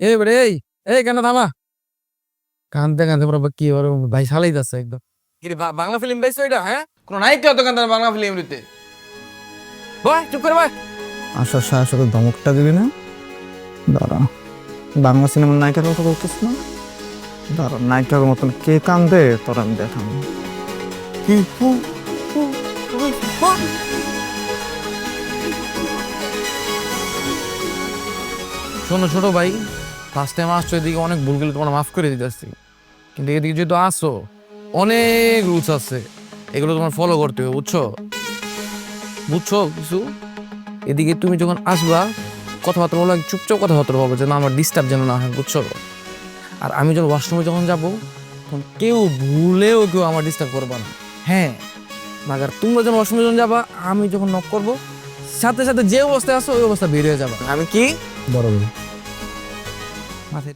এই বেড়ে এই এই কেন থামা কানতে কানতে পুরো কি ওর ভাই শালাই যাচ্ছে একদম কি রে, বাংলা ফিল্ম পাইছো এটা? হ্যাঁ, কোন নায়িকা তো কান্তার বাংলা ফিল্ম দিতে বয় চুপ করে বয়। আসার সাথে সাথে ধমকটা দিবি না? দাঁড়া, বাংলা সিনেমার নায়িকার কথা বলতেছ না? দাঁড়া, নায়িকার মতন কে কান্দে তোর আমি দেখাম। শোনো ছোট ভাই, ফার্স্ট টাইম আসছো এদিকে, অনেক ভুল গেলে তোমার মাফ করে দিতেছি, কিন্তু এদিকে যেহেতু আসো অনেক রুলস আছে, এগুলো তোমার ফলো করতে হবে, বুঝছো? বুঝছো কিছু? এদিকে তুমি যখন আসবা কথাবার্তা বলো, চুপচাপ কথাবার্তা বলবো, যে না আমার ডিস্টার্ব যেন না হয়, বুঝছো? আর আমি যখন ওয়াশরুমে যখন যাবো তখন কেউ ভুলেও কেউ আমার ডিস্টার্ব করবা না। হ্যাঁ, মাগার তোমরা যখন ওয়াশরুমে যখন যাবা, আমি যখন নক করবো সাথে সাথে যে অবস্থায় আসো ওই অবস্থা বের হয়ে যাবা। আমি কি বড় মাথায়